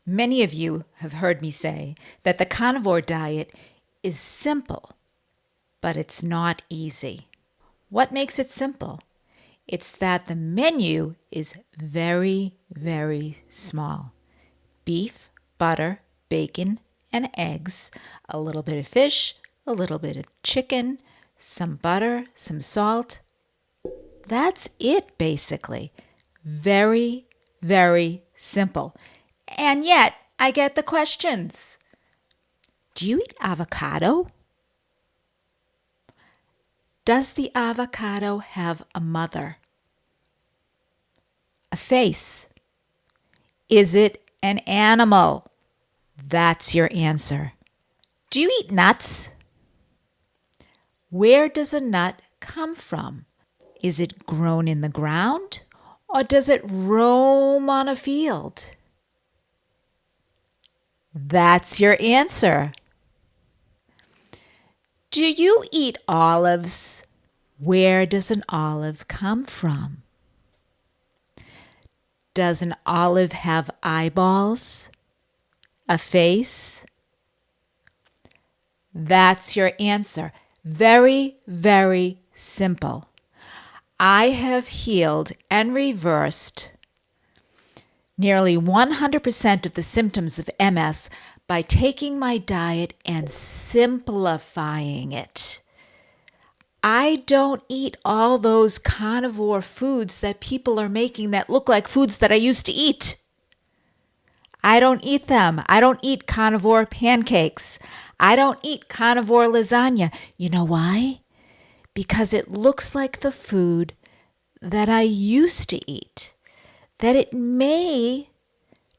Many of you have heard me say that the carnivore diet is simple, but it's not easy. What makes it simple? It's that the menu is very, very small. Beef, butter, bacon, and eggs, a little bit of fish, a little bit of chicken, some butter, some salt. That's it, basically. Very, very simple. And yet, I get the questions. Do you eat avocado? Does the avocado have a mother? A face? Is it an animal? That's your answer. Do you eat nuts? Where does a nut come from? Is it grown in the ground or does it roam on a field? That's your answer. Do you eat olives? Where does an olive come from? Does an olive have eyeballs? A face? That's your answer. Very, very simple. I have healed and reversed nearly 100% of the symptoms of MS by taking my diet and simplifying it. I don't eat all those carnivore foods that people are making that look like foods that I used to eat. I don't eat them. I don't eat carnivore pancakes. I don't eat carnivore lasagna. You know why? Because it looks like the food that I used to eat, that it may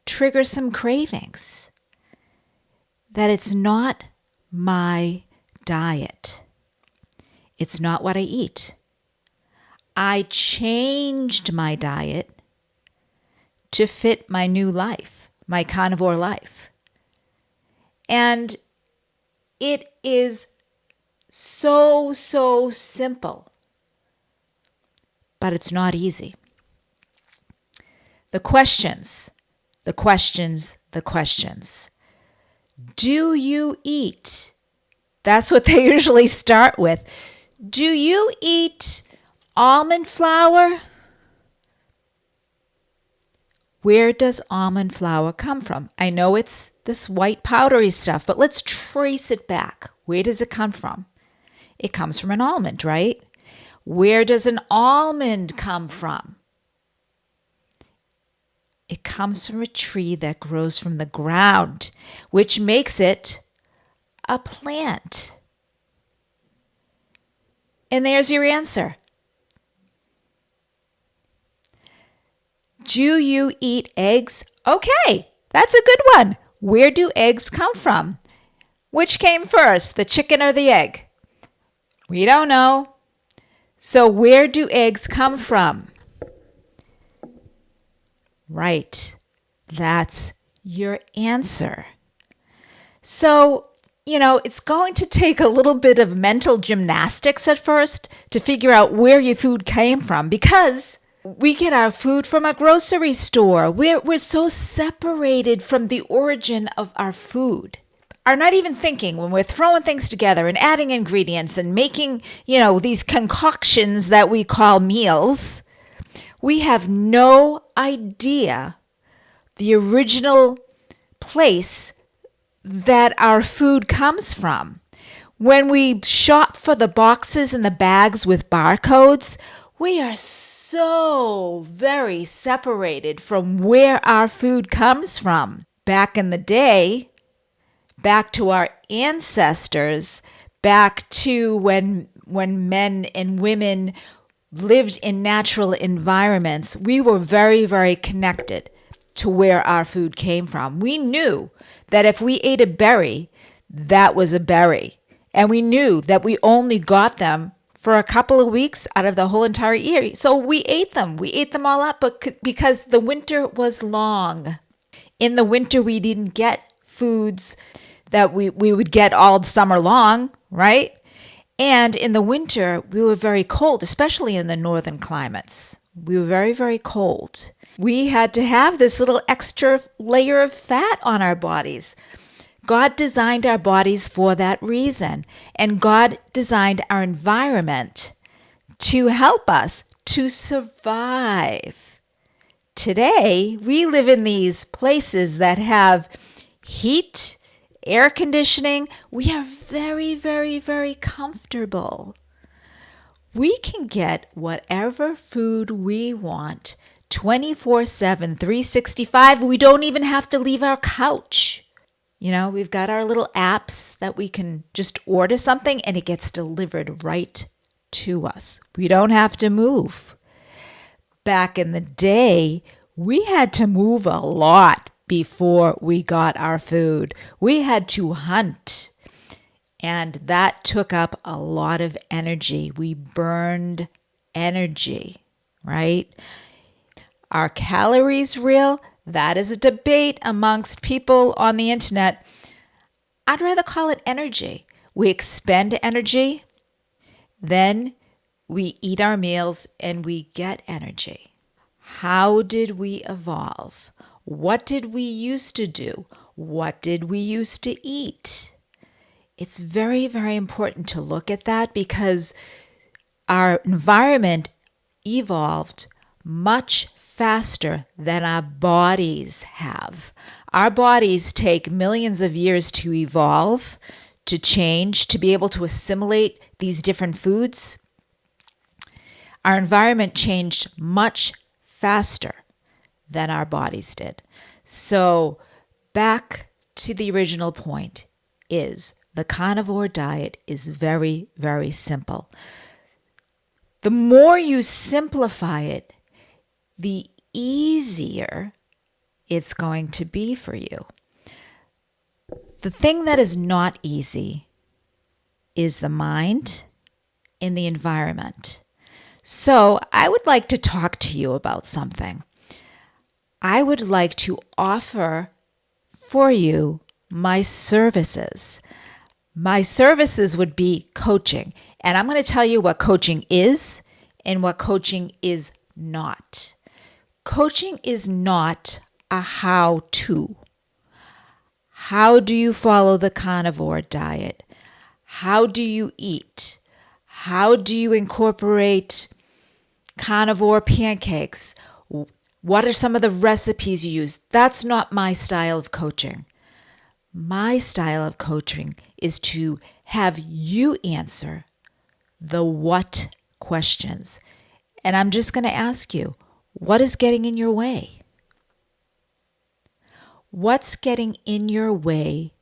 trigger some cravings, that it's not my diet. It's not what I eat. I changed my diet to fit my new life, my carnivore life. And it is so simple, but it's not easy. The questions. Do you eat? That's what they usually start with. Do you eat almond flour? Where does almond flour come from? I know it's this white powdery stuff, but let's trace it back. Where does it come from? It comes from an almond, right? Where does an almond come from? It comes from a tree that grows from the ground, which makes it a plant. And there's your answer. Do you eat eggs? Okay, that's a good one. Where do eggs come from? Which came first, the chicken or the egg? We don't know. So where do eggs come from? Right, that's your answer. So, it's going to take a little bit of mental gymnastics at first to figure out where your food came from, because we get our food from a grocery store. We're so separated from the origin of our food. Are not even thinking when we're throwing things together and adding ingredients and making, these concoctions that we call meals. We have no idea the original place that our food comes from. When we shop for the boxes and the bags with barcodes, we are so very separated from where our food comes from. Back in the day, back to our ancestors, back to when men and women lived in natural environments, we were very, very connected to where our food came from. We knew that if we ate a berry, that was a berry. And we knew that we only got them for a couple of weeks out of the whole entire year. So we ate them. We ate them all up, but because the winter was long. In the winter, we didn't get foods that we would get all summer long, right? And in the winter, we were very cold, especially in the northern climates. We were very, very cold. We had to have this little extra layer of fat on our bodies. God designed our bodies for that reason, and God designed our environment to help us to survive. Today, we live in these places that have heat, air conditioning. We are very, very, very comfortable. We can get whatever food we want 24/7, 365. We don't even have to leave our couch. We've got our little apps that we can just order something and it gets delivered right to us. We don't have to move. Back in the day, we had to move a lot before we got our food. We had to hunt, and that took up a lot of energy. We burned energy, right? Are calories real? That is a debate amongst people on the internet. I'd rather call it energy. We expend energy, then we eat our meals and we get energy. How did we evolve? What did we used to do? What did we used to eat? It's very, very important to look at that because our environment evolved much faster than our bodies have. Our bodies take millions of years to evolve, to change, to be able to assimilate these different foods. Our environment changed much faster than our bodies did. So back to the original point is the carnivore diet is very, very simple. The more you simplify it, the easier it's going to be for you. The thing that is not easy is the mind and the environment. So I would like to talk to you about something. I would like to offer for you my services. My services would be coaching. And I'm going to tell you what coaching is and what coaching is not. Coaching is not a how-to. How do you follow the carnivore diet? How do you eat? How do you incorporate carnivore pancakes? What are some of the recipes you use? That's not my style of coaching. My style of coaching is to have you answer the what questions. And I'm just going to ask you, what is getting in your way? What's getting in your way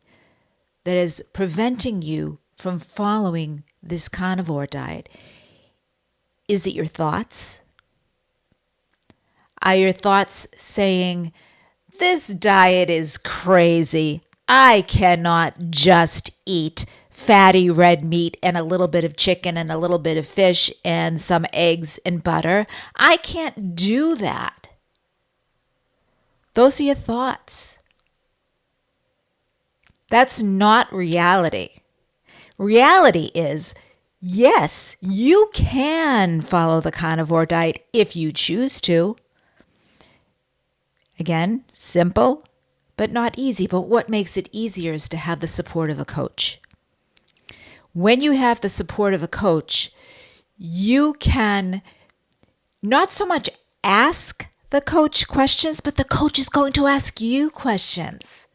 that is preventing you from following this carnivore diet? Is it your thoughts? Are your thoughts saying, this diet is crazy. I cannot just eat fatty red meat and a little bit of chicken and a little bit of fish and some eggs and butter. I can't do that. Those are your thoughts. That's not reality. Reality is, yes, you can follow the carnivore diet if you choose to. Again, simple, but not easy. But what makes it easier is to have the support of a coach. When you have the support of a coach, you can not so much ask the coach questions, but the coach is going to ask you questions.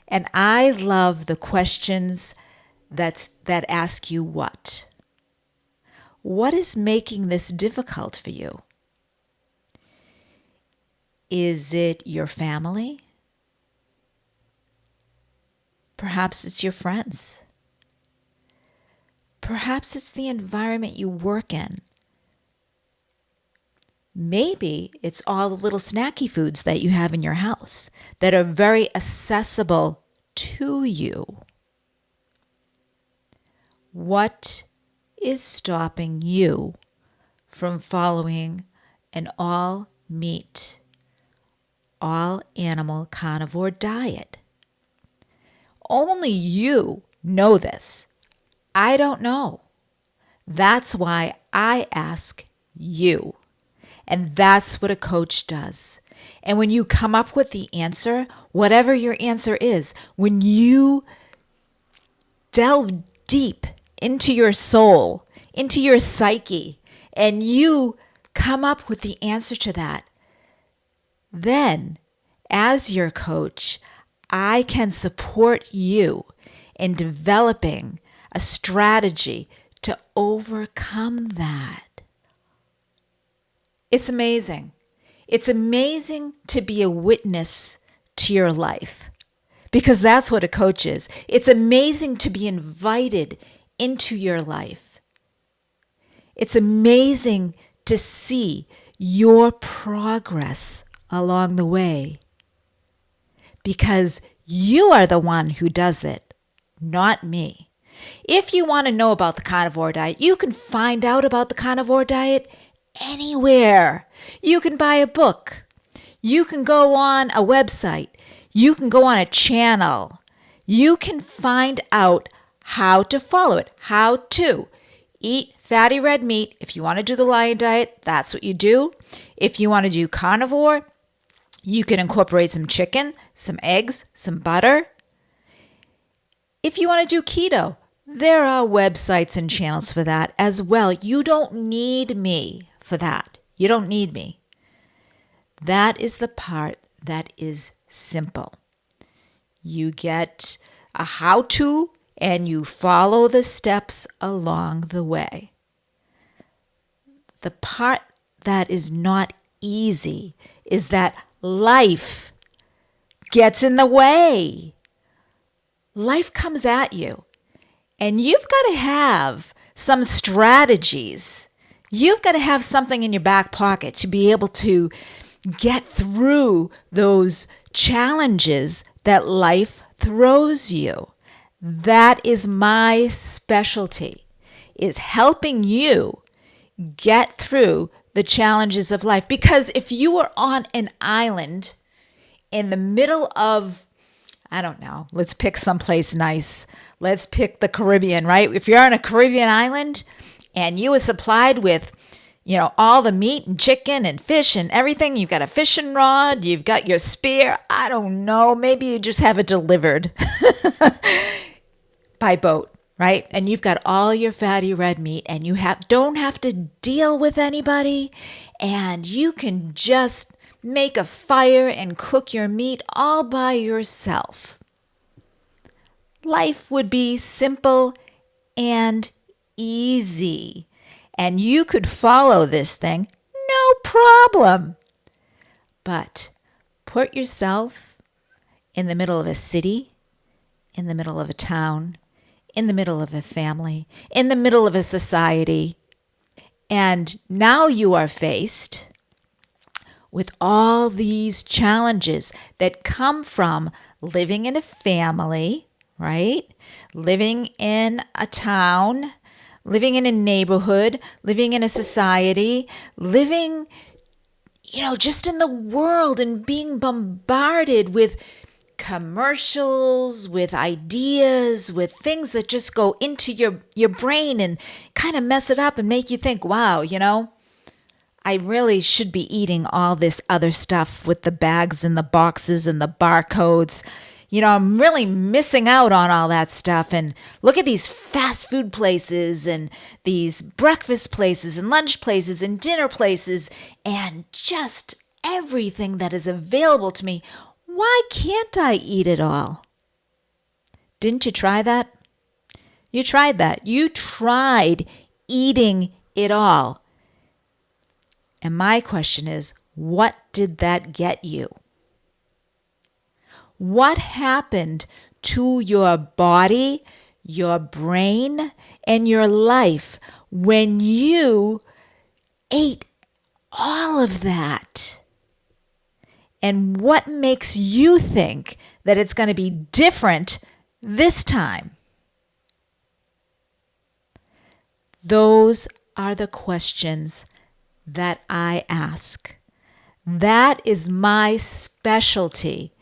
And I love the questions that ask you what? What is making this difficult for you? Is it your family? Perhaps it's your friends. Perhaps it's the environment you work in. Maybe it's all the little snacky foods that you have in your house that are very accessible to you. What is stopping you from following an all-meat, all-animal carnivore diet? Only you know this. I don't know. That's why I ask you. And that's what a coach does. And when you come up with the answer, whatever your answer is, when you delve deep into your soul, into your psyche, and you come up with the answer to that, then as your coach, I can support you in developing a strategy to overcome that. It's amazing. It's amazing to be a witness to your life, because that's what a coach is. It's amazing to be invited into your life. It's amazing to see your progress along the way, because you are the one who does it, not me. If you want to know about the carnivore diet, you can find out about the carnivore diet anywhere. You can buy a book. You can go on a website. You can go on a channel. You can find out how to follow it, how to eat fatty red meat. If you want to do the lion diet, that's what you do. If you want to do carnivore, you can incorporate some chicken, some eggs, some butter. If you want to do keto, there are websites and channels for that as well. You don't need me for that. You don't need me. That is the part that is simple. You get a how-to and you follow the steps along the way. The part that is not easy is that life gets in the way. Life comes at you, and you've got to have some strategies. You've got to have something in your back pocket to be able to get through those challenges that life throws you. That is my specialty, is helping you get through the challenges of life. Because if you were on an island in the middle of, I don't know, let's pick someplace nice. Let's pick the Caribbean, right? If you're on a Caribbean island and you were supplied with, all the meat and chicken and fish and everything, you've got a fishing rod, you've got your spear, I don't know, maybe you just have it delivered by boat, right? And you've got all your fatty red meat, and you don't have to deal with anybody, and you can just make a fire and cook your meat all by yourself. Life would be simple and easy, and you could follow this thing, no problem. But put yourself in the middle of a city, in the middle of a town, in the middle of a family, in the middle of a society, and now you are faced with all these challenges that come from living in a family, right? Living in a town, living in a neighborhood, living in a society, living, just in the world and being bombarded with commercials, with ideas, with things that just go into your brain and kind of mess it up and make you think, wow, I really should be eating all this other stuff with the bags and the boxes and the barcodes. I'm really missing out on all that stuff. And look at these fast food places and these breakfast places and lunch places and dinner places and just everything that is available to me. Why can't I eat it all? Didn't you try that? You tried that. You tried eating it all. And my question is, what did that get you? What happened to your body, your brain, and your life when you ate all of that? And what makes you think that it's going to be different this time? Those are the questions that I ask. That is my specialty,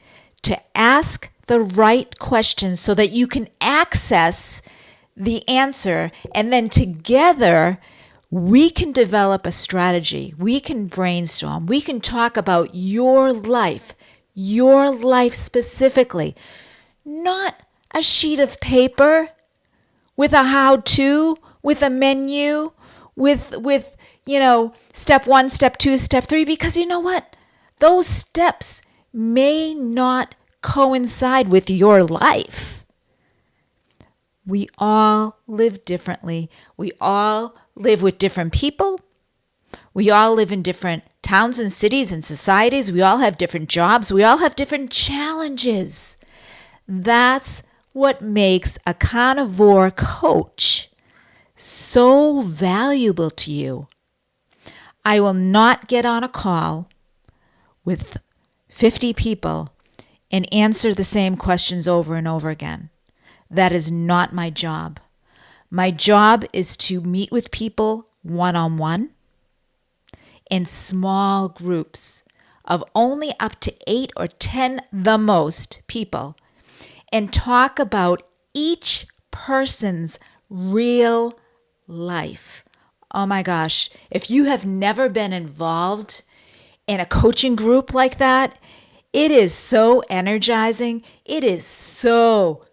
to ask the right questions so that you can access the answer, and then together we can develop a strategy. We can brainstorm. We can talk about your life specifically, not a sheet of paper with a how-to, with a menu, with step 1, step 2, step 3, because you know what? Those steps may not coincide with your life. We all live differently. We all live with different people. We all live in different towns and cities and societies. We all have different jobs. We all have different challenges. That's what makes a carnivore coach so valuable to you. I will not get on a call with 50 people and answer the same questions over and over again. That is not my job. My job is to meet with people one-on-one in small groups of only up to 8 or 10 the most people and talk about each person's real life. Oh my gosh, if you have never been involved in a coaching group like that, it is so energizing. It is so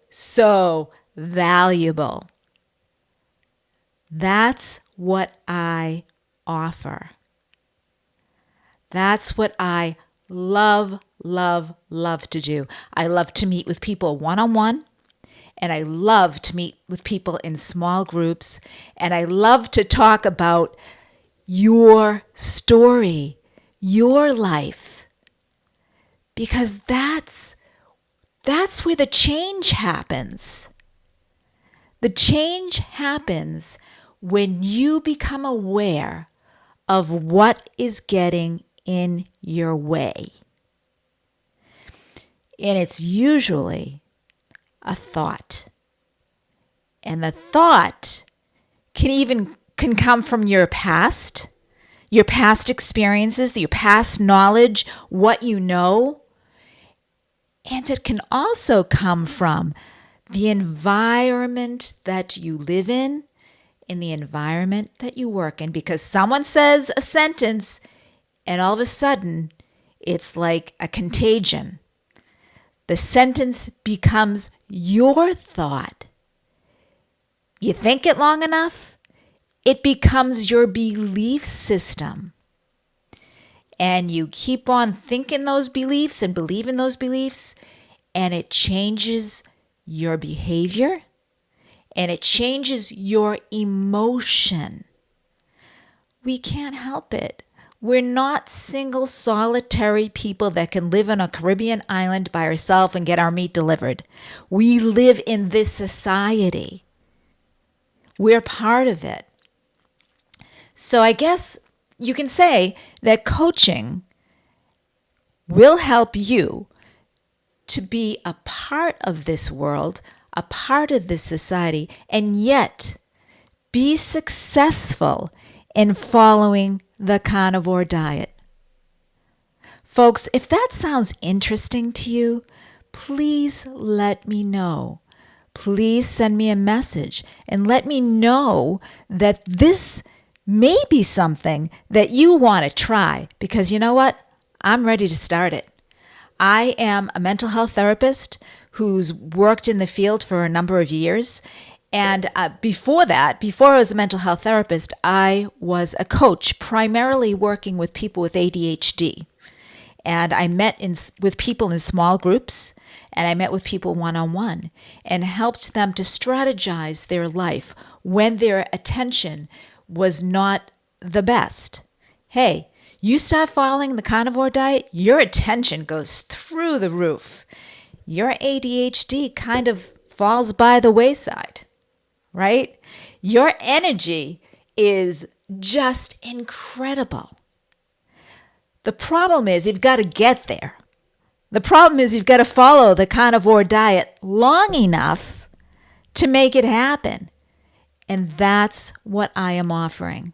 valuable. That's what I offer. That's what I love to do. I love to meet with people one-on-one, and I love to meet with people in small groups, and I love to talk about your story, your life, because that's where the change happens. The change happens when you become aware of what is getting in your way. And it's usually a thought. And the thought can come from your past experiences, your past knowledge, what you know. And it can also come from the environment that you live in the environment that you work in. Because someone says a sentence and all of a sudden it's like a contagion. The sentence becomes your thought. You think it long enough, it becomes your belief system. And you keep on thinking those beliefs and believing those beliefs, and it changes your behavior, and it changes your emotion. We can't help it. We're not single, solitary people that can live on a Caribbean island by ourselves and get our meat delivered. We live in this society. We're part of it. So I guess you can say that coaching will help you to be a part of this world, a part of this society, and yet be successful in following the carnivore diet. Folks, if that sounds interesting to you, please let me know. Please send me a message and let me know that this may be something that you want to try, because you know what? I'm ready to start it. I am a mental health therapist who's worked in the field for a number of years. And before I was a mental health therapist, I was a coach, primarily working with people with ADHD. And I met with people in small groups, and I met with people one-on-one and helped them to strategize their life when their attention was not the best. Hey, you start following the carnivore diet, your attention goes through the roof. Your ADHD kind of falls by the wayside, right? Your energy is just incredible. The problem is you've got to get there. The problem is you've got to follow the carnivore diet long enough to make it happen. And that's what I am offering.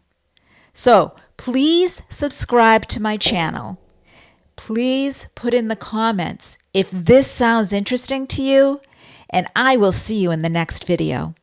So please subscribe to my channel. Please put in the comments if this sounds interesting to you, and I will see you in the next video.